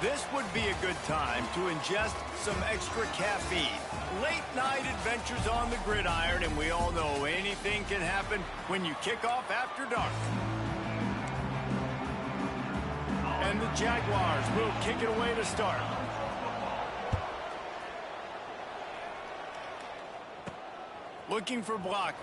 This would be a good time to ingest some extra caffeine. Late night adventures on the gridiron, and we all know anything can happen when you kick off after dark. And the Jaguars will kick it away to start. Looking for blockers.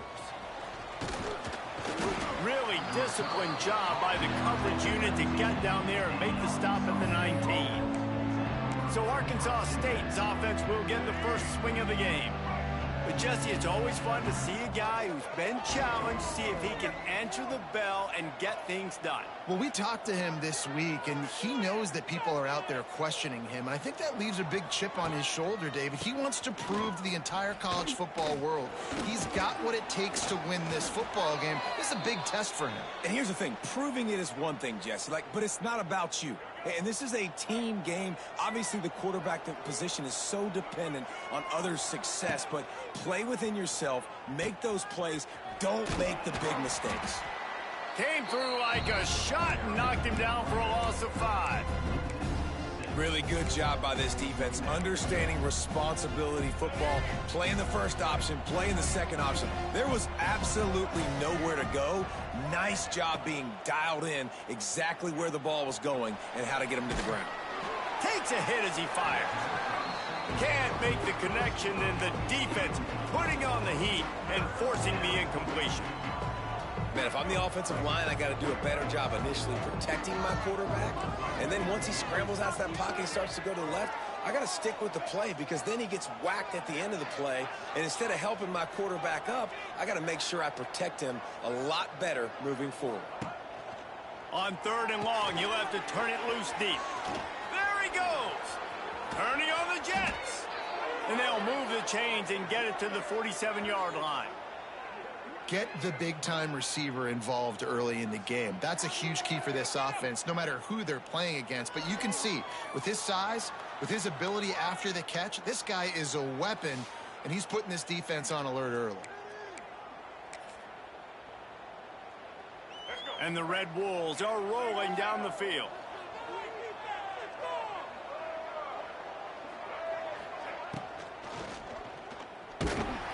Really disciplined job by the coverage unit to get down there and make the stop at the 19. So Arkansas State's offense will get the first swing of the game. But Jesse, it's always fun to see a guy who's been challenged, see if he can answer the bell and get things done. Well, we talked to him this week, and he knows that people are out there questioning him. And I think that leaves a big chip on his shoulder, David. He wants to prove to the entire college football world he's got what it takes to win this football game. This is a big test for him. And here's the thing. Proving it is one thing, Jesse, but it's not about you. And this is a team game. Obviously, the quarterback position is so dependent on others' success, but play within yourself, make those plays, don't make the big mistakes. Came through like a shot and knocked him down for a loss of 5. Really good job by this defense, understanding responsibility football, playing the first option, playing the second option. There was absolutely nowhere to go. Nice job being dialed in exactly where the ball was going and how to get him to the ground. Takes a hit as he fires. Can't make the connection, and the defense putting on the heat and forcing the incompletion. Man, if I'm the offensive line, I got to do a better job initially protecting my quarterback. And then once he scrambles out of that pocket, he starts to go to the left, I got to stick with the play because then he gets whacked at the end of the play. And instead of helping my quarterback up, I got to make sure I protect him a lot better moving forward. On 3rd and long, you'll have to turn it loose deep. There he goes. Turning on the Jets. And they'll move the chains and get it to the 47-yard line. Get the big-time receiver involved early in the game. That's a huge key for this offense, no matter who they're playing against. But you can see, with his size, with his ability after the catch, this guy is a weapon, and he's putting this defense on alert early. And the Red Wolves are rolling down the field.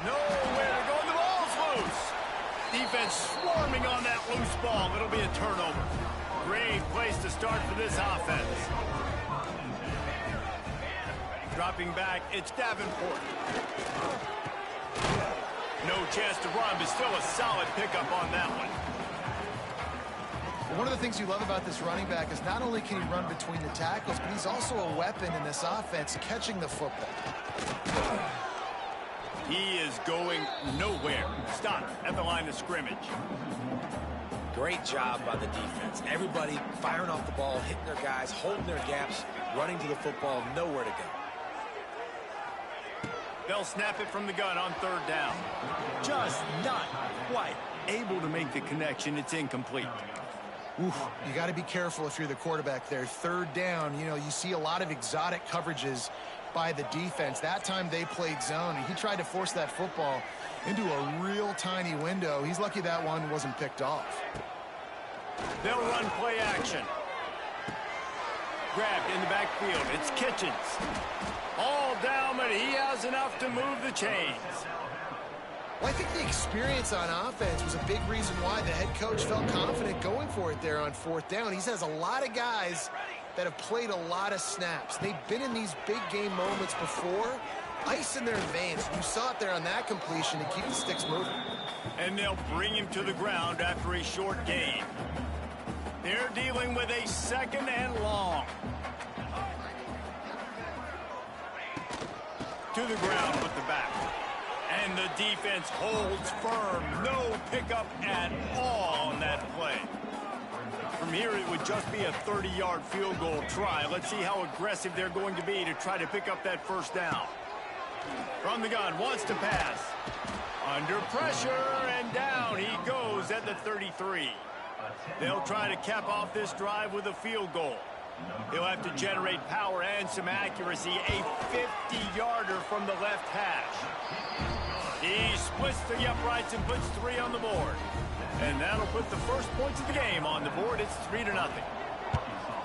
Nowhere to go, the ball's loose. Defense swarming on that loose ball. It'll be a turnover. Great place to start for this offense. Dropping back, it's Davenport. No chance to run, but still a solid pickup on that one. One of the things you love about this running back is not only can he run between the tackles, but he's also a weapon in this offense, catching the football. He is going nowhere. Stop at the line of scrimmage. Great job by the defense. Everybody firing off the ball, hitting their guys, holding their gaps, running to the football, nowhere to go. They'll snap it from the gun on 3rd down. Just not quite able to make the connection. It's incomplete. Oof, you got to be careful if you're the quarterback there. 3rd down, you know, you see a lot of exotic coverages by the defense. That time they played zone, and he tried to force that football into a real tiny window. He's lucky that one wasn't picked off. They'll run play action. grabbed in the backfield. It's Kitchens. All down, but he has enough to move the chains. Well, I think the experience on offense was a big reason why the head coach felt confident going for it there on 4th down. He has a lot of guys that have played a lot of snaps. They've been in these big game moments before. Ice in their veins. You saw it there on that completion to keep the sticks moving. And they'll bring him to the ground after a short gain. They're dealing with a 2nd and long. To the ground with the back. And the defense holds firm. No pickup at all on that play. From here, it would just be a 30-yard field goal try. Let's see how aggressive they're going to be to try to pick up that 1st down. From the gun, wants to pass. Under pressure, and down he goes at the 33. They'll try to cap off this drive with a field goal. He'll have to generate power and some accuracy. A 50-yarder from the left hash. He splits the uprights and puts 3 on the board. And that'll put the first points of the game on the board. It's 3-0.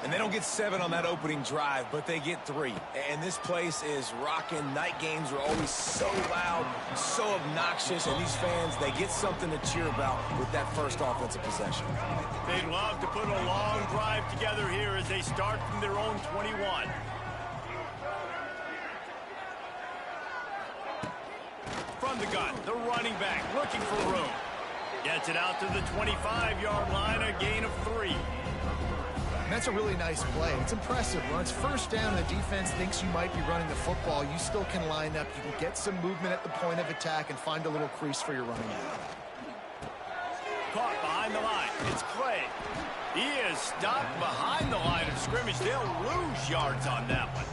And they don't get 7 on that opening drive, but they get 3. And this place is rocking. Night games are always so loud, so obnoxious, and these fans, they get something to cheer about with that first offensive possession. They'd love to put a long drive together here as they start from their own 21. From the gun, the running back looking for room. Gets it out to the 25-yard line, a gain of 3. That's a really nice play. It's impressive. When it's 1st down and the defense thinks you might be running the football, you still can line up. You can get some movement at the point of attack and find a little crease for your running back. Caught behind the line. It's Clay. He is stopped behind the line of scrimmage. They'll lose yards on that one.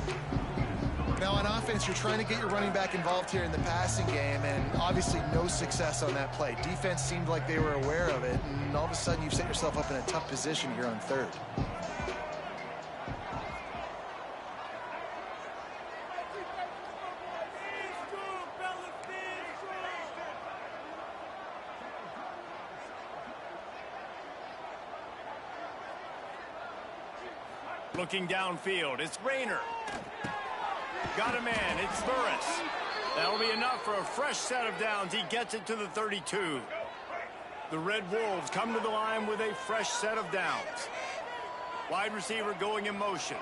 Now on offense, you're trying to get your running back involved here in the passing game, and obviously no success on that play. Defense seemed like they were aware of it, and all of a sudden you've set yourself up in a tough position here on 3rd. Looking downfield, it's Rayner. Got a man, it's Burris. That'll be enough for a fresh set of downs. He gets it to the 32. The Red Wolves come to the line with a fresh set of downs. Wide receiver going in motion.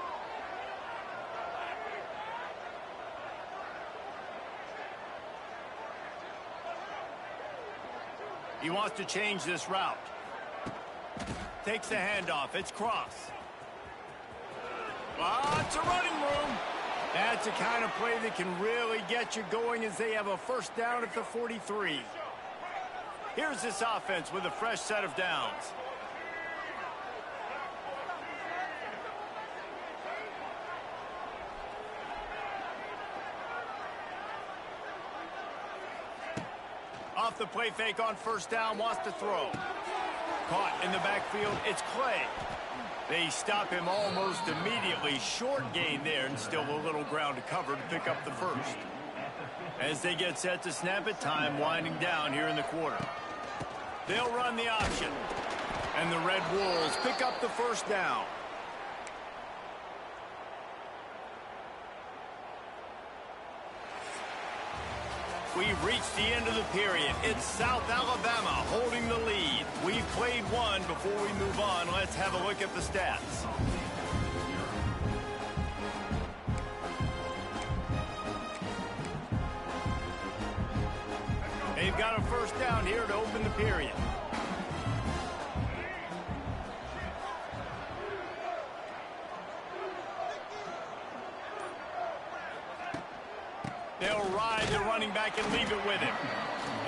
He wants to change this route. Takes the handoff, it's Cross. Lots of running room. That's the kind of play that can really get you going as they have a 1st down at the 43. Here's this offense with a fresh set of downs. Off the play fake on 1st down, wants to throw. Caught in the backfield, it's Clay. They stop him almost immediately. Short gain there, and still a little ground to cover to pick up the 1st. As they get set to snap it, time winding down here in the quarter. They'll run the option. And the Red Wolves pick up the 1st down. We've reached the end of the period. It's South Alabama holding the lead. We've played one. Before we move on, let's have a look at the stats. They've got a 1st down here to open the period. They'll ride the running back and leave it with him.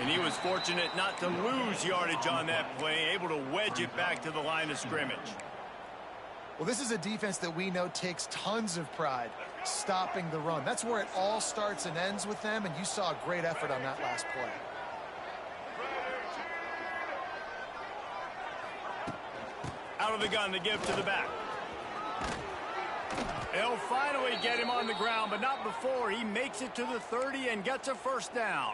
And he was fortunate not to lose yardage on that play, able to wedge it back to the line of scrimmage. Well, this is a defense that we know takes tons of pride stopping the run. That's where it all starts and ends with them, and you saw a great effort on that last play. Out of the gun to give to the back. They'll finally get him on the ground, but not before he makes it to the 30 and gets a 1st down.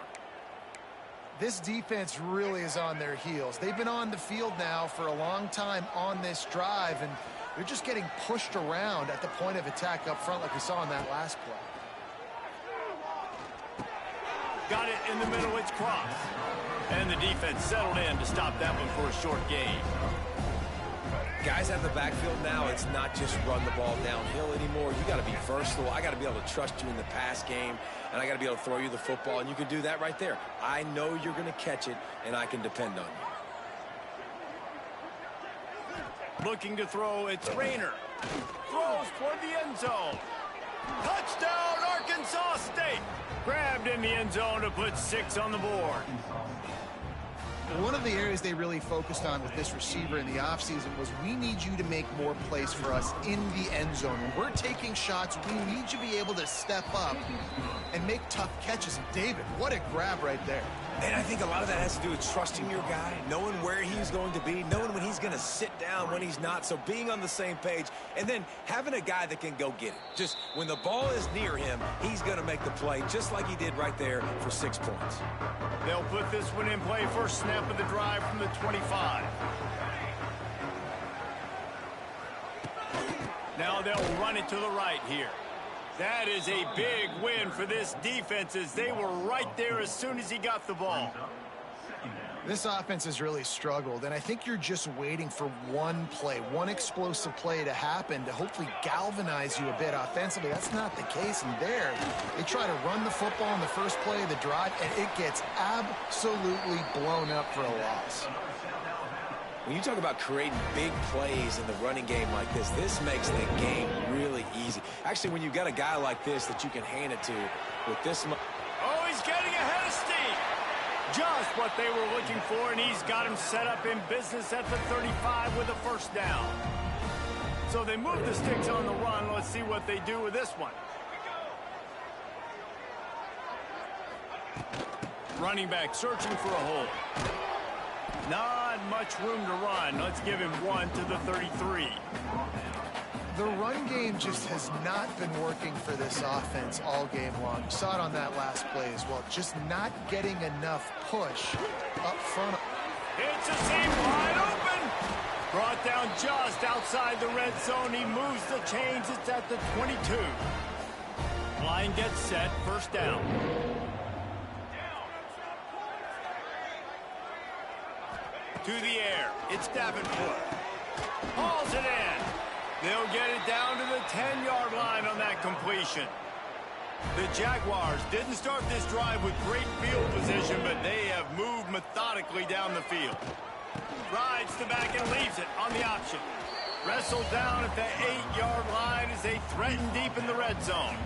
This defense really is on their heels. They've been on the field now for a long time on this drive, and They're just getting pushed around at the point of attack up front like we saw in that last play. Got it in the middle, it's crossed. And the defense settled in to stop that one for a short gain. Guys out of the backfield now, it's not just run the ball downhill anymore. You got to be versatile. I got to be able to trust you in the pass game, and I got to be able to throw you the football, and you can do that right there. I know you're going to catch it, and I can depend on you. Looking to throw, it's Rayner. Throws toward the end zone. Touchdown, Arkansas State. Grabbed in the end zone to put 6 on the board. One of the areas they really focused on with this receiver in the offseason was we need you to make more plays for us in the end zone. When we're taking shots, we need you to be able to step up and make tough catches. And David, what a grab right there. And I think a lot of that has to do with trusting your guy, knowing where he's going to be, knowing when he's going to sit down, when he's not. So being on the same page, and then having a guy that can go get it. Just when the ball is near him, he's going to make the play, just like he did right there for 6 points. They'll put this one in play. First snap of the drive from the 25. Now they'll run it to the right here. That is a big win for this defense, as they were right there as soon as he got the ball. This offense has really struggled, and I think you're just waiting for one play, one explosive play to happen to hopefully galvanize you a bit offensively. That's not the case, and there they try to run the football in the first play of the drive, and it gets absolutely blown up for a loss. When you talk about creating big plays in the running game like this makes the game really easy. Actually, when you've got a guy like this that you can hand it to with this... Oh, he's getting ahead of steam. Just what they were looking for, and he's got him set up in business at the 35 with a first down. So they move the sticks on the run. Let's see what they do with this one. Running back searching for a hole. Not much room to run. Let's give him 1 to the 33. The run game just has not been working for this offense all game long. You saw it on that last play as well. Just not getting enough push up front. It's a seam wide open. Brought down just outside the red zone. He moves the chains. It's at the 22. Line gets set. First down. To the air. It's Davenport. Hauls it in. They'll get it down to the 10-yard line on that completion. The Jaguars didn't start this drive with great field position, but they have moved methodically down the field. Rides the back and leaves it on the option. Wrestled down at the 8-yard line as they threaten deep in the red zone.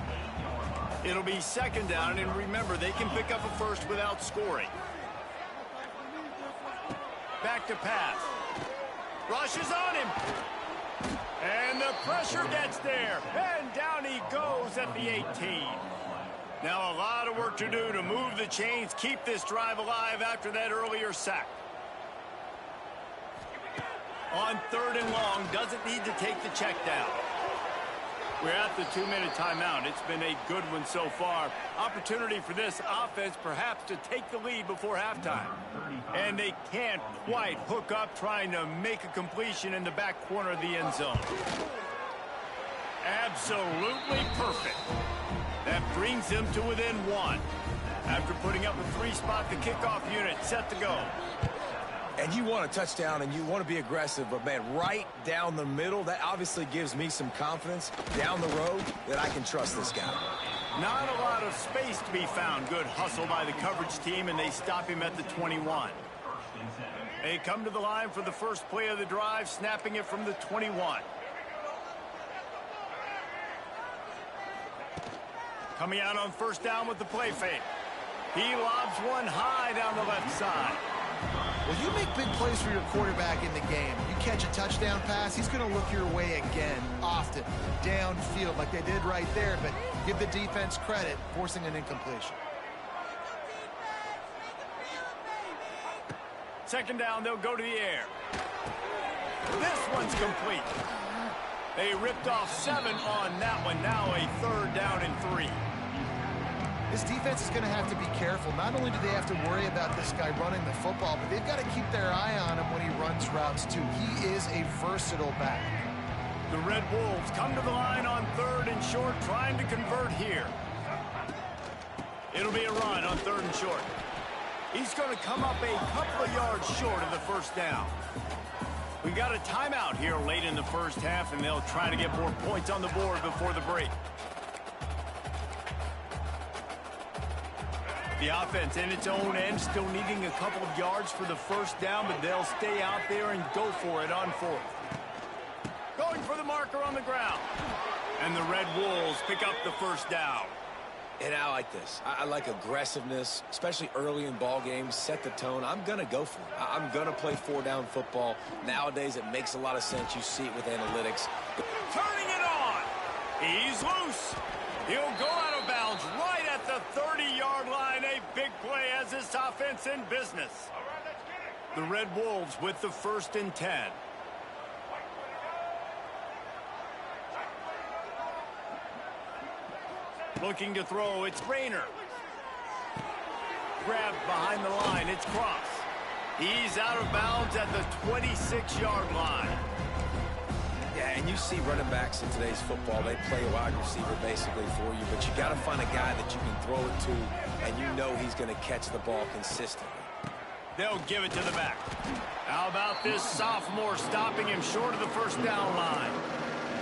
It'll be second down, and remember, they can pick up a first without scoring. Back to pass. Rushes on him. And the pressure gets there. And down he goes at the 18. Now a lot of work to do to move the chains, keep this drive alive after that earlier sack. On 3rd and long, doesn't need to take the check down. We're at the 2-minute timeout. It's been a good one so far. Opportunity for this offense perhaps to take the lead before halftime. And they can't quite hook up trying to make a completion in the back corner of the end zone. Absolutely perfect. That brings them to within 1. After putting up a 3-spot, the kickoff unit set to go. And you want a touchdown and you want to be aggressive, but man, right down the middle, that obviously gives me some confidence down the road that I can trust this guy. Not a lot of space to be found. Good hustle by the coverage team, and they stop him at the 21. They come to the line for the first play of the drive, snapping it from the 21. Coming out on first down with the play fake. He lobs one high down the left side. Well, you make big plays for your quarterback in the game. You catch a touchdown pass, he's going to look your way again, often, downfield like they did right there, but give the defense credit, forcing an incompletion. Second down, they'll go to the air. This one's complete. They ripped off 7 on that one. Now a 3rd down and 3. This defense is going to have to be careful. Not only do they have to worry about this guy running the football, but they've got to keep their eye on him when he runs routes too. He is a versatile back. The Red Wolves come to the line on 3rd and short, trying to convert here. It'll be a run on 3rd and short. He's going to come up a couple of yards short of the first down. We got a timeout here late in the first half, and they'll try to get more points on the board before the break. The offense in its own end still needing a couple of yards for the first down, but they'll stay out there and go for it on 4th. Going for the marker on the ground. And the Red Wolves pick up the first down. And I like this. I like aggressiveness, especially early in ball games. Set the tone. I'm going to go for it. I'm going to play 4-down football. Nowadays, it makes a lot of sense. You see it with analytics. Turning it on. He's loose. He'll go out of bounds right at the 30-yard line. A big play as this offense in business. The Red Wolves with the 1st and 10. Looking to throw, it's Rayner. Grabbed behind the line, it's Cross. He's out of bounds at the 26-yard line. Yeah, and you see running backs in today's football, they play a wide receiver basically for you, but you got to find a guy that you can throw it to, and you know he's going to catch the ball consistently. They'll give it to the back. How about this sophomore stopping him short of the first down line?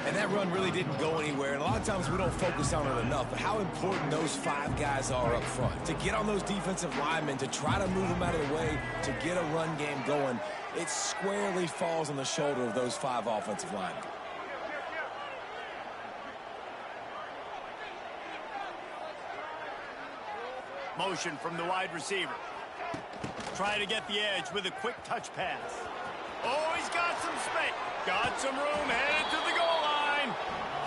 And that run really didn't go anywhere, and a lot of times we don't focus on it enough, but how important those 5 guys are up front. To get on those defensive linemen, to try to move them out of the way, to get a run game going, it squarely falls on the shoulder of those 5 offensive linemen. Motion from the wide receiver. Trying to get the edge with a quick touch pass. Oh, he's got some space. Got some room, headed to the goal line.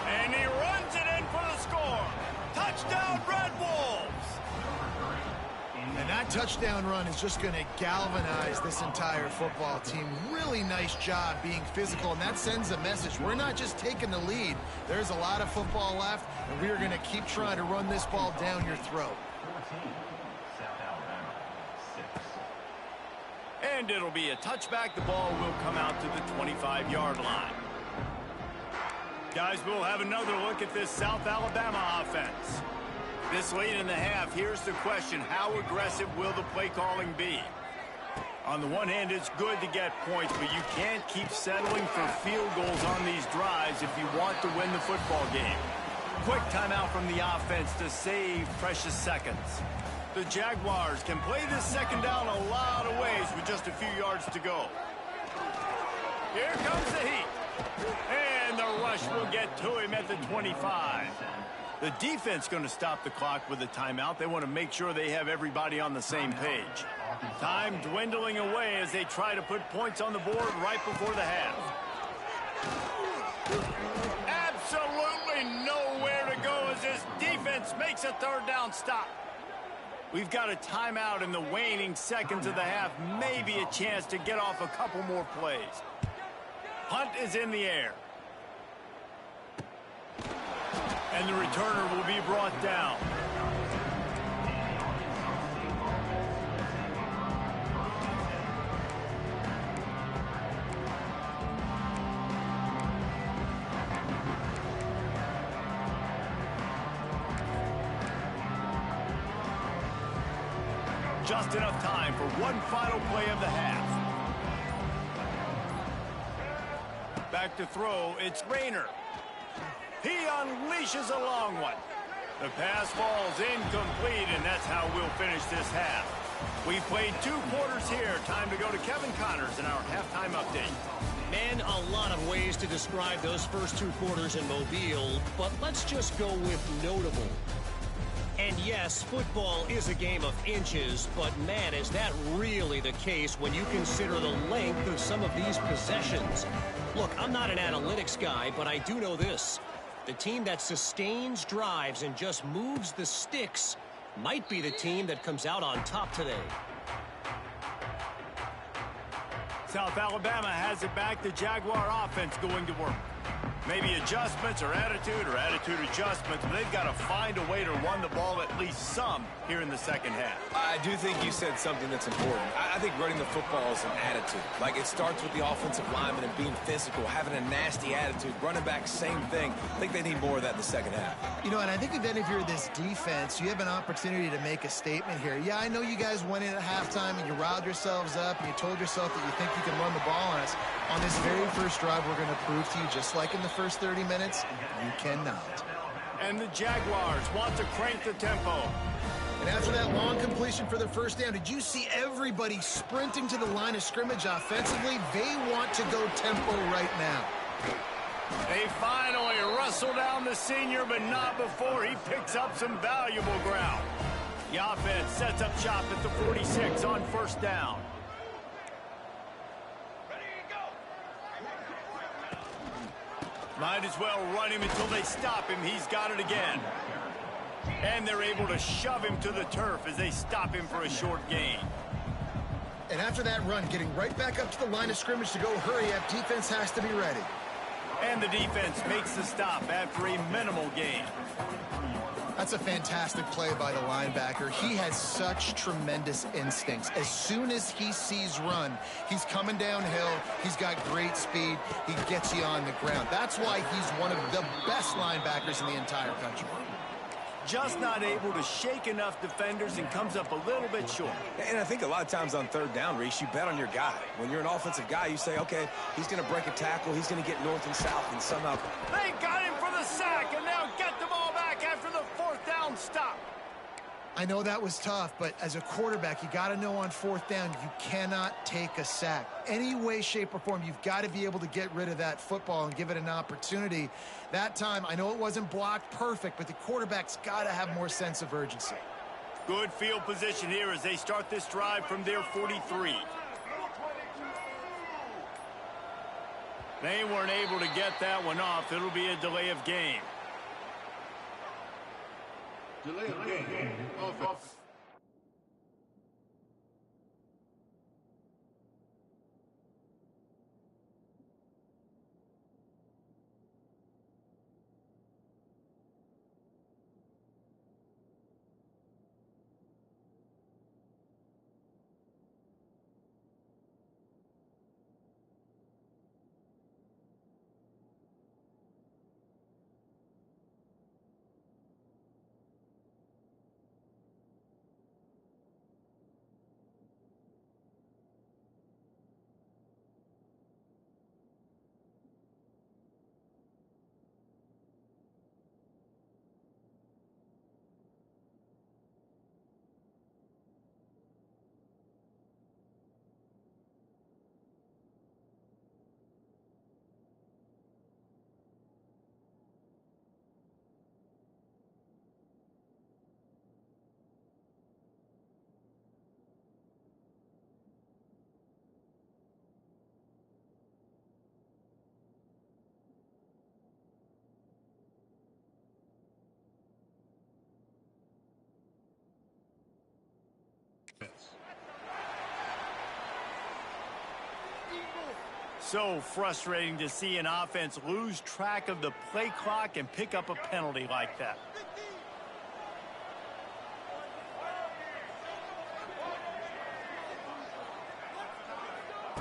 And he runs it in for the score. Touchdown, Red Wolves. And that touchdown run is just going to galvanize this entire football team. Really nice job being physical, and that sends a message. We're not just taking the lead. There's a lot of football left, and we are going to keep trying to run this ball down your throat. And it'll be a touchback. The ball will come out to the 25-yard line. Guys, we'll have another look at this South Alabama offense. This late in the half, here's the question: how aggressive will the play calling be? On the one hand, it's good to get points, but you can't keep settling for field goals on these drives if you want to win the football game. Quick timeout from the offense to save precious seconds. The Jaguars can play this second down a lot of ways with just a few yards to go. Here comes the heat. And the rush will get to him at the 25. The defense going to stop the clock with a timeout. They want to make sure they have everybody on the same page. Time dwindling away as they try to put points on the board right before the half. Absolutely nowhere to go as this defense makes a 3rd down stop. We've got a timeout in the waning seconds of the half. Maybe a chance to get off a couple more plays. Punt is in the air. And the returner will be brought down. Just enough time for one final play of the half. Back to throw, it's Rayner. He unleashes a long one. The pass falls incomplete, and that's how we'll finish this half. We played 2 quarters here. Time to go to Kevin Connors in our halftime update. Man, a lot of ways to describe those first 2 quarters in Mobile, but let's just go with notable. And yes, football is a game of inches, but man, is that really the case when you consider the length of some of these possessions. Look, I'm not an analytics guy, but I do know this. The team that sustains drives and just moves the sticks might be the team that comes out on top today. South Alabama has it back. The Jaguar offense going to work. Maybe adjustments or attitude adjustments, but they've got to find a way to run the ball at least some here in the second half. I do think you said something that's important. I think running the football is an attitude. Like, it starts with the offensive lineman and being physical, having a nasty attitude. Running back, same thing. I think they need more of that in the second half. You know, and I think then if you're this defense, you have an opportunity to make a statement here. Yeah, I know you guys went in at halftime and you riled yourselves up and you told yourself that you think you can run the ball on us. On this very first drive, we're going to prove to you, just like in the first 30 minutes, you cannot. And the Jaguars want to crank the tempo. And after that long completion for the first down, did you see everybody sprinting to the line of scrimmage offensively? They want to go tempo right now. They finally wrestle down the senior, but not before he picks up some valuable ground. The offense sets up shop at the 46 on first down. Might as well run him until they stop him. He's got it again. And they're able to shove him to the turf as they stop him for a short gain. And after that run, getting right back up to the line of scrimmage to go hurry up, defense has to be ready. And the defense makes the stop after a minimal gain. That's a fantastic play by the linebacker. He has such tremendous instincts. As soon as he sees run, he's coming downhill. He's got great speed. He gets you on the ground. That's why he's one of the best linebackers in the entire country. Just not able to shake enough defenders and comes up a little bit short. And I think a lot of times on third down, Reese, you bet on your guy. When you're an offensive guy, you say, okay, he's going to break a tackle, he's going to get north and south, and somehow... They got him for the sack, and now get the ball back after the fourth down stop. I know that was tough, but as a quarterback, you got to know on fourth down, you cannot take a sack. Any way, shape, or form, you've got to be able to get rid of that football and give it an opportunity. That time, I know it wasn't blocked perfect, but the quarterback's got to have more sense of urgency. Good field position here as they start this drive from their 43. They weren't able to get that one off. It'll be a delay of game. Delay of game. Offense. So frustrating to see an offense lose track of the play clock and pick up a penalty like that.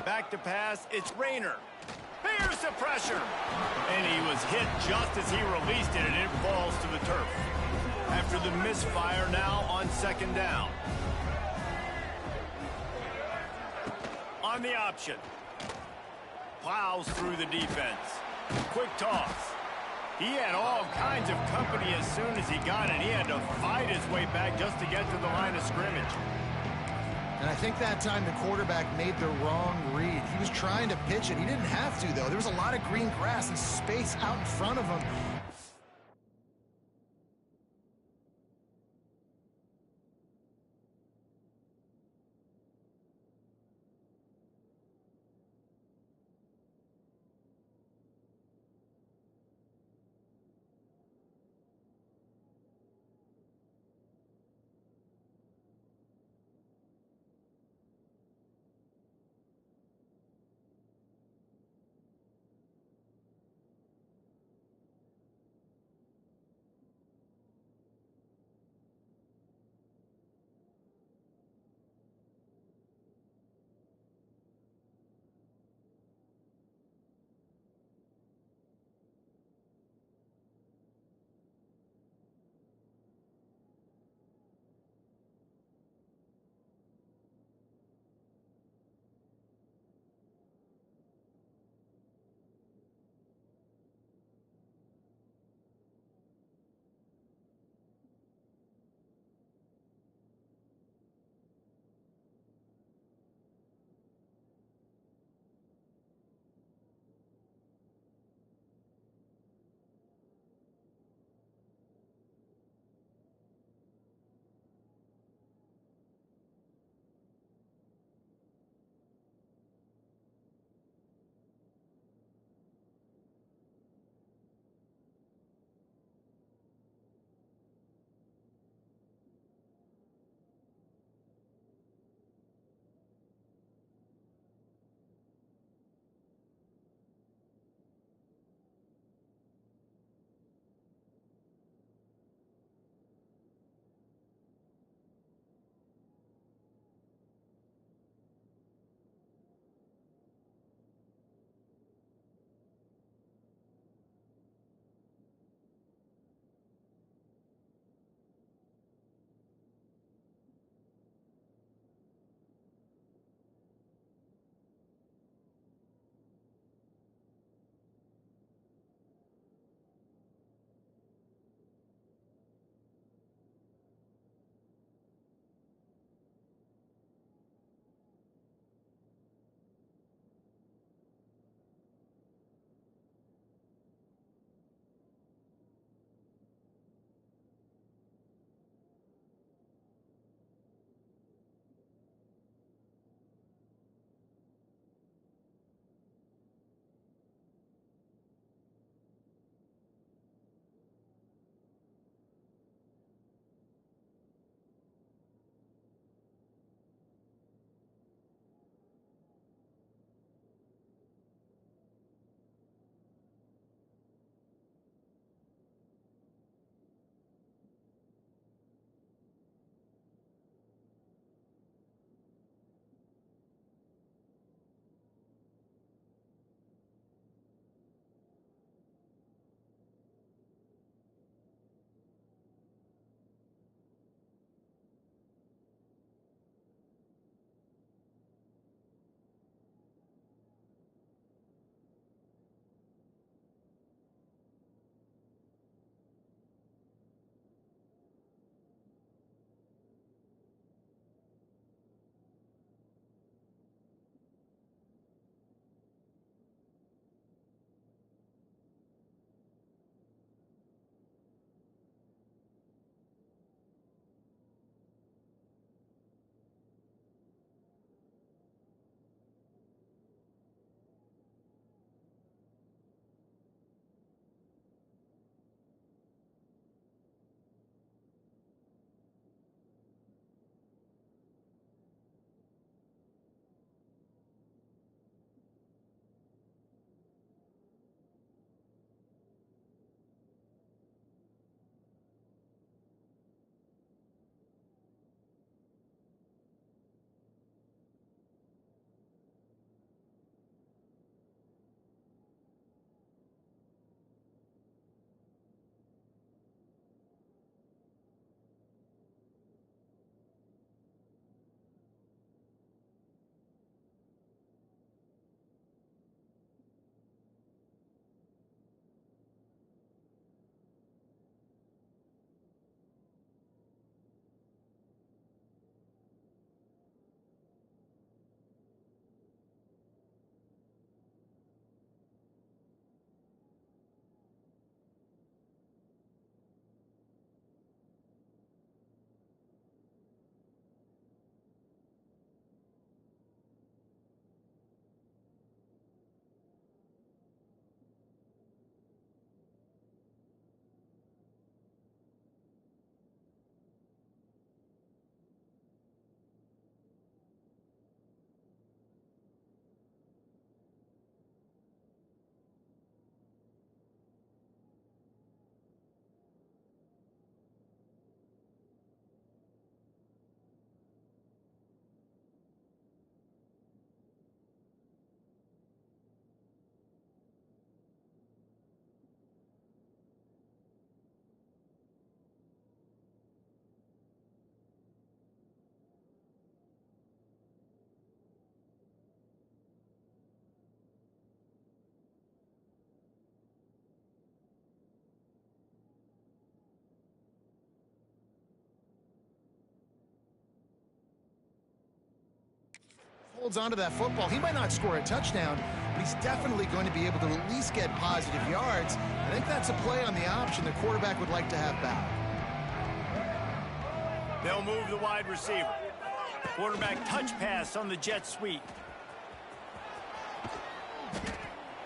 Back to pass, it's Rayner. Here's the pressure. And he was hit just as he released it, and it falls to the turf. After the misfire now on second down. On the option. Plows through the defense. Quick toss. He had all kinds of company as soon as he got it. He had to fight his way back just to get to the line of scrimmage. And I think that time the quarterback made the wrong read. He was trying to pitch it. He didn't have to, though. There was a lot of green grass and space out in front of him. holds onto that football, he might not score a touchdown, but he's definitely going to be able to at least get positive yards. I think that's a play on the option the quarterback would like to have back. They'll move the wide receiver. Quarterback touch pass on the jet sweep.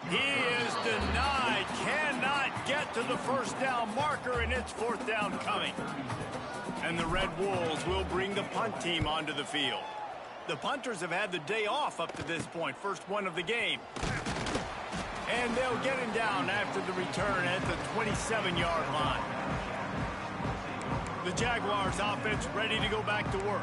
He is denied. Cannot get to the first down marker, and it's fourth down coming. And the Red Wolves will bring the punt team onto the field. The punters have had the day off up to this point, first one of the game. And they'll get him down after the return at the 27-yard line. The Jaguars offense ready to go back to work.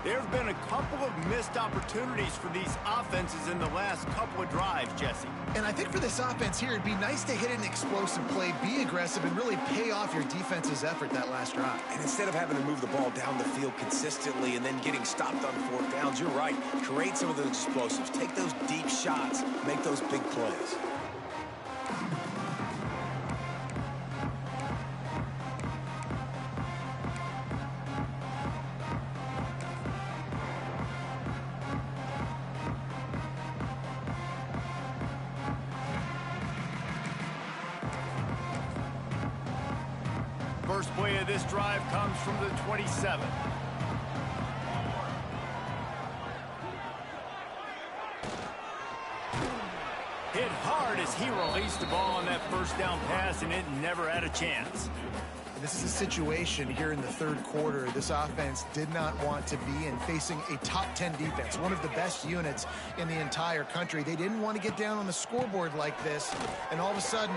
There have been a couple of missed opportunities for these offenses in the last couple of drives, Jesse. And I think for this offense here, it'd be nice to hit an explosive play, be aggressive, and really pay off your defense's effort that last drive. And instead of having to move the ball down the field consistently and then getting stopped on fourth downs, you're right. Create some of those explosives. Take those deep shots. Make those big plays. First play of this drive comes from the 27. Hit hard as he released the ball on that first down pass, and it never had a chance. This is a situation here in the third quarter this offense did not want to be in, facing a top 10 defense, one of the best units in the entire country. They didn't want to get down on the scoreboard like this and all of a sudden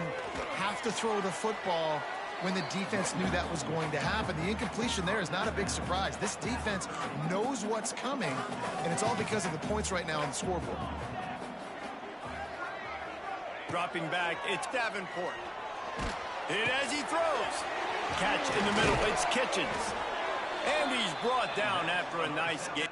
have to throw the football when the defense knew that was going to happen. The incompletion there is not a big surprise. This defense knows what's coming, and it's all because of the points right now on the scoreboard. Dropping back, it's Davenport. Hit as he throws. Catch in the middle, it's Kitchens. And he's brought down after a nice game.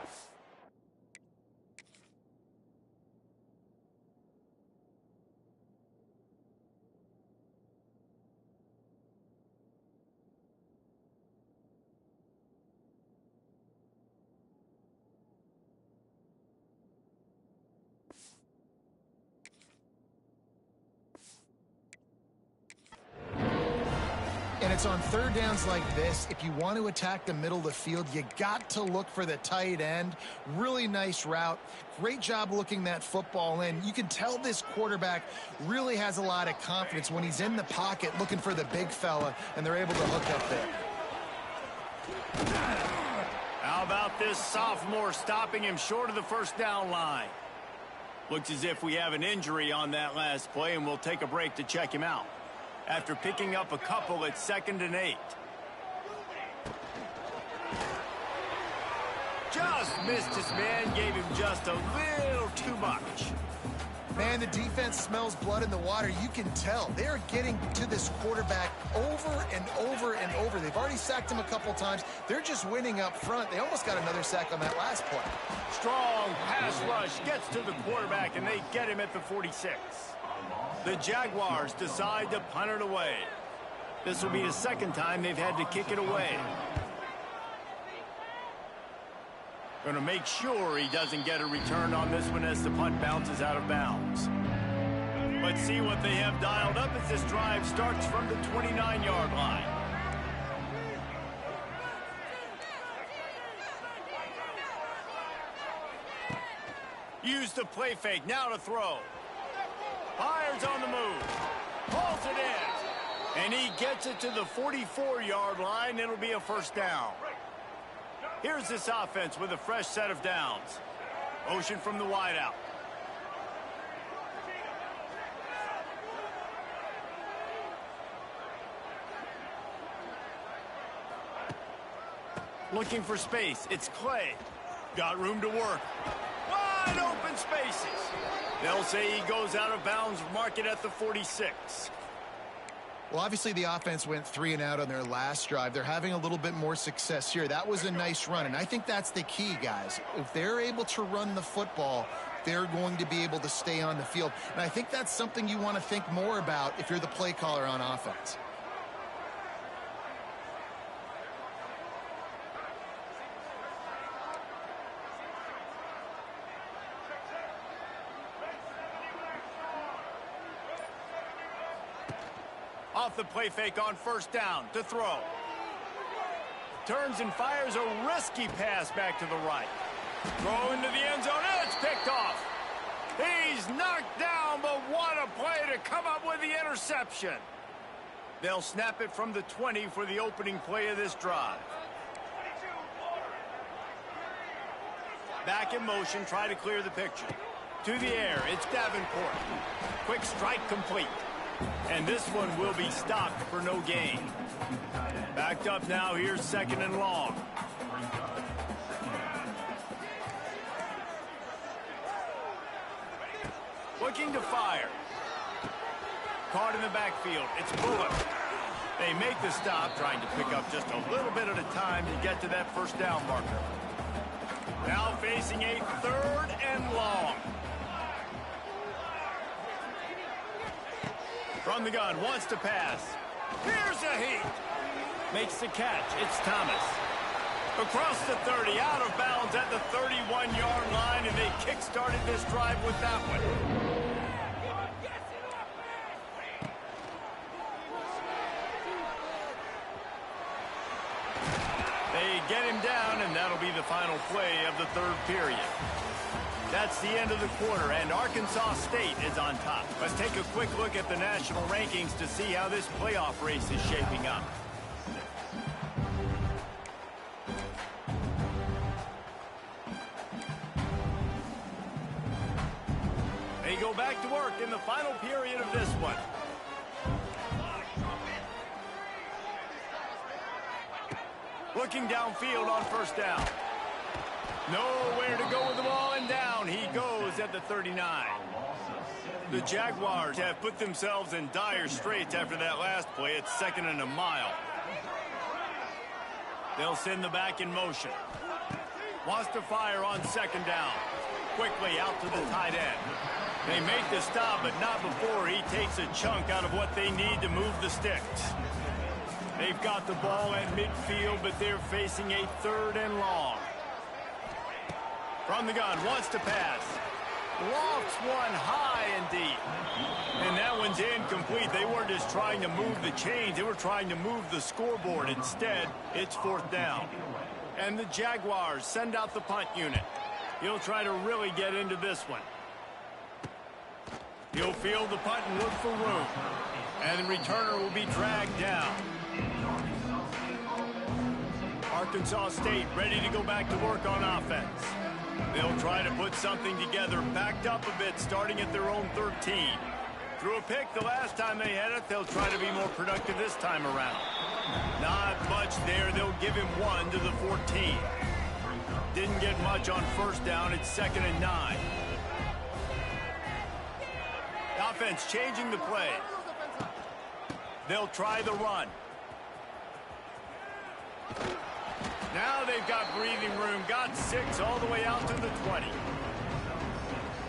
And it's on third downs like this. If you want to attack the middle of the field, you got to look for the tight end. Really nice route. Great job looking that football in. You can tell this quarterback really has a lot of confidence when he's in the pocket looking for the big fella, and they're able to hook up there. How about this sophomore stopping him short of the first down line? Looks as if we have an injury on that last play, and we'll take a break to check him out. After picking up a couple at 2nd and 8. Just missed his man, gave him just a little too much. Man, the defense smells blood in the water. You can tell. They're getting to this quarterback over and over and over. They've already sacked him a couple times. They're just winning up front. They almost got another sack on that last play. Strong pass rush gets to the quarterback, and they get him at the 46. The Jaguars decide to punt it away. This will be the second time they've had to kick it away. Going to make sure he doesn't get a return on this one as the punt bounces out of bounds. Let's see what they have dialed up as this drive starts from the 29-yard line. Use the play fake, now to throw. Fires on the move. Pulls it in. And he gets it to the 44-yard line. It'll be a first down. Here's this offense with a fresh set of downs. Motion from the wideout. Looking for space. It's Clay. Got room to work. Wide open spaces. They'll say he goes out of bounds, mark it at the 46. Well, obviously the offense went 3 and out on their last drive. They're having a little bit more success here. That was a nice run, and I think that's the key, guys. If they're able to run the football, they're going to be able to stay on the field. And I think that's something you want to think more about if you're the play caller on offense. Off the play fake on first down to throw. Turns and fires a risky pass back to the right. Throw into the end zone, and it's picked off. He's knocked down, but what a play to come up with the interception. They'll snap it from the 20 for the opening play of this drive. Back in motion, try to clear the picture. To the air, it's Davenport. Quick strike complete. And this one will be stopped for no gain. Backed up now, here's second and long. Looking to fire. Caught in the backfield, it's Bullock. They make the stop, trying to pick up just a little bit at a time to get to that first down marker. Now facing a third and long. From the gun, wants to pass. Here's a heat. Makes the catch. It's Thomas. Across the 30, out of bounds at the 31-yard line, and they kick-started this drive with that one. They get him down, and that'll be the final play of the third period. That's the end of the quarter, and Arkansas State is on top. Let's take a quick look at the national rankings to see how this playoff race is shaping up. They go back to work in the final period of this one. Looking downfield on first down. Nowhere to go with the ball, and down he goes at the 39. The Jaguars have put themselves in dire straits after that last play. It's second and a mile. They'll send the back in motion. Wants to fire on second down. Quickly out to the tight end. They make the stop, but not before he takes a chunk out of what they need to move the sticks. They've got the ball at midfield, but they're facing a third and long. From the gun, wants to pass. Lofts one high and deep. And that one's incomplete. They weren't just trying to move the chains. They were trying to move the scoreboard. Instead, it's fourth down. And the Jaguars send out the punt unit. He'll try to really get into this one. He'll field the punt and look for room. And the returner will be dragged down. Arkansas State ready to go back to work on offense. They'll try to put something together, backed up a bit, starting at their own 13. Threw a pick the last time they had it. They'll try to be more productive this time around. Not much there. They'll give him one to the 14. Didn't get much on first down. It's second and 9. Offense changing the play. They'll try the run. Now they've got breathing room. Got 6 all the way out to the 20.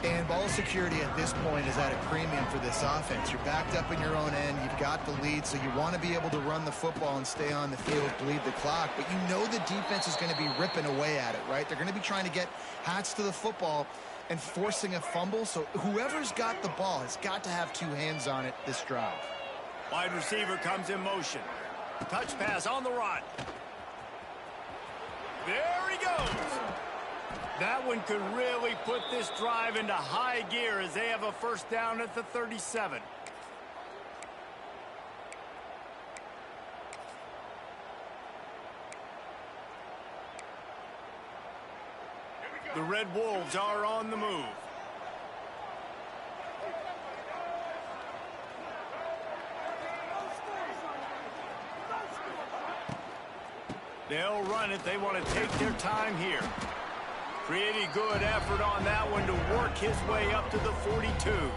And ball security at this point is at a premium for this offense. You're backed up in your own end. You've got the lead, so you want to be able to run the football and stay on the field, bleed the clock. But you know the defense is going to be ripping away at it, right? They're going to be trying to get hats to the football and forcing a fumble. So whoever's got the ball has got to have 2 hands on it this drive. Wide receiver comes in motion. Touch pass on the run. There he goes. That one could really put this drive into high gear as they have a first down at the 37. The Red Wolves are on the move. They'll run it. They want to take their time here. Pretty good effort on that one to work his way up to the 42.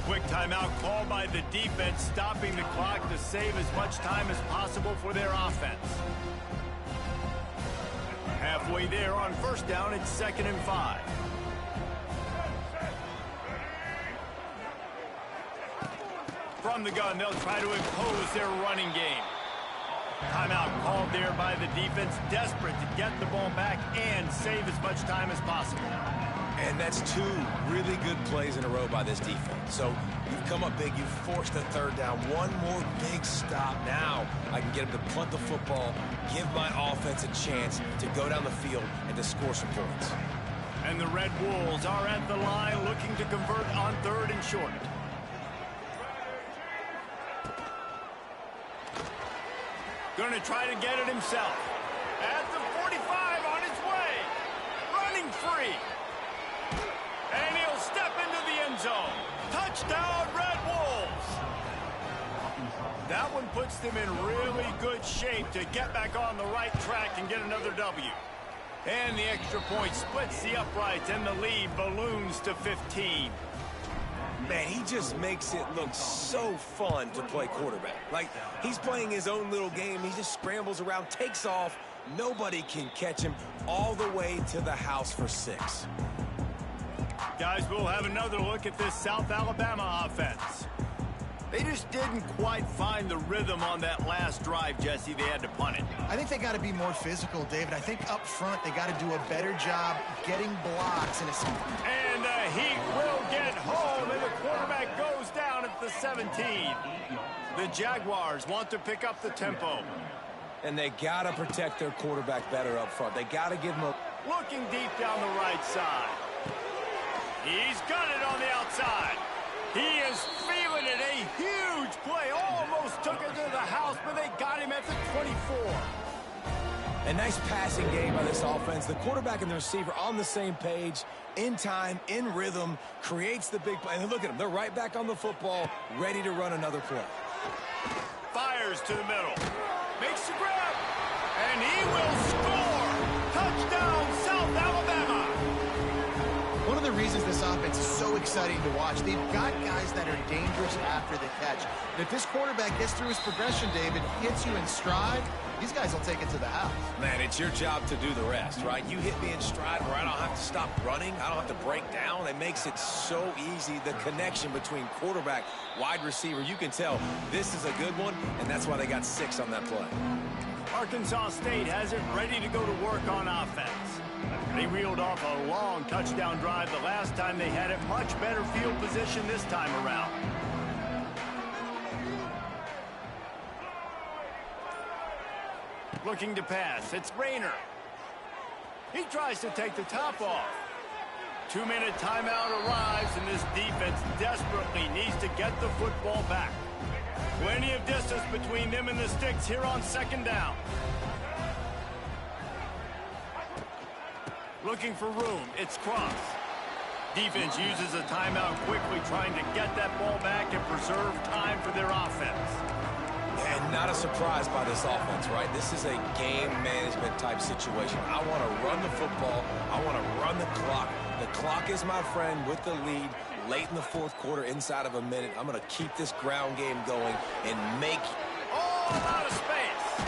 Quick timeout called by the defense, stopping the clock to save as much time as possible for their offense. Halfway there on first down, it's second and 5. From the gun, they'll try to impose their running game. Timeout called there by the defense, desperate to get the ball back and save as much time as possible. And that's 2 really good plays in a row by this defense. So you've come up big. You've forced a third down. One more big stop. Now I can get them to punt the football, give my offense a chance to go down the field and to score some points. And the Red Wolves are at the line looking to convert on 3rd and short. Going to try to get it himself. At the 45 on his way. Running free. And he'll step into the end zone. Touchdown, Red Wolves. That one puts them in really good shape to get back on the right track and get another W. And the extra point splits the uprights, and the lead balloons to 15. Man, he just makes it look so fun to play quarterback. Like, he's playing his own little game. He just scrambles around, takes off. Nobody can catch him all the way to the house for 6. Guys, we'll have another look at this South Alabama offense. They just didn't quite find the rhythm on that last drive, Jesse. They had to punt it. I think they got to be more physical, David. I think up front they got to do a better job getting blocks. And the Heat will get home, and the quarterback goes down at the 17. The Jaguars want to pick up the tempo. And they got to protect their quarterback better up front. They got to give him a... Looking deep down the right side. He's got it on the outside. He is feeling it. A huge play. Almost took it to the house, but they got him at the 24. A nice passing game by this offense. The quarterback and the receiver on the same page, in time, in rhythm, creates the big play. And look at them. They're right back on the football, ready to run another play. Fires to the middle. Makes the grab. And he will score. Touchdown, South Alabama. One of the reasons this offense is so exciting to watch, they've got guys that are dangerous after the catch. And if this quarterback gets through his progression, David, hits you in stride, these guys will take it to the house. Man, it's your job to do the rest, right? You hit me in stride where I don't have to stop running. I don't have to break down. It makes it so easy. The connection between quarterback, wide receiver, you can tell this is a good one, and that's why they got 6 on that play. Arkansas State has it ready to go to work on offense. They reeled off a long touchdown drive the last time they had it. Much better field position this time around. Looking to pass. It's Rayner. He tries to take the top off. 2-minute timeout arrives, and this defense desperately needs to get the football back. Plenty of distance between them and the sticks here on 2nd down. Looking for room. It's Cross. Defense uses a timeout quickly, trying to get that ball back and preserve time for their offense. And not a surprise by this offense, right? This is a game management type situation. I want to run the football. I want to run the clock. The clock is my friend with the lead late in the 4th quarter, inside of a minute. I'm going to keep this ground game going and make... Oh, a lot of space.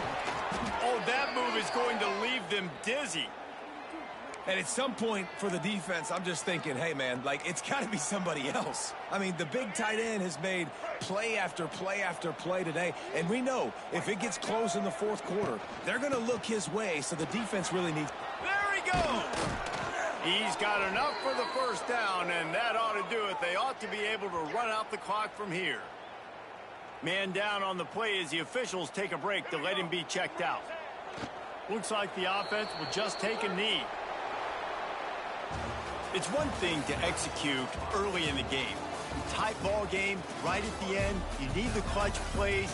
Oh, that move is going to leave them dizzy. And at some point for the defense, I'm just thinking, hey, man, like, it's got to be somebody else. I mean, the big tight end has made play after play after play today. And we know if it gets close in the 4th quarter, they're going to look his way, so the defense really needs... There he goes. He's got enough for the 1st down, and that ought to do it. They ought to be able to run out the clock from here. Man down on the play as the officials take a break to let him be checked out. Looks like the offense will just take a knee. It's one thing to execute early in the game. Tight ball game, right at the end, you need the clutch plays.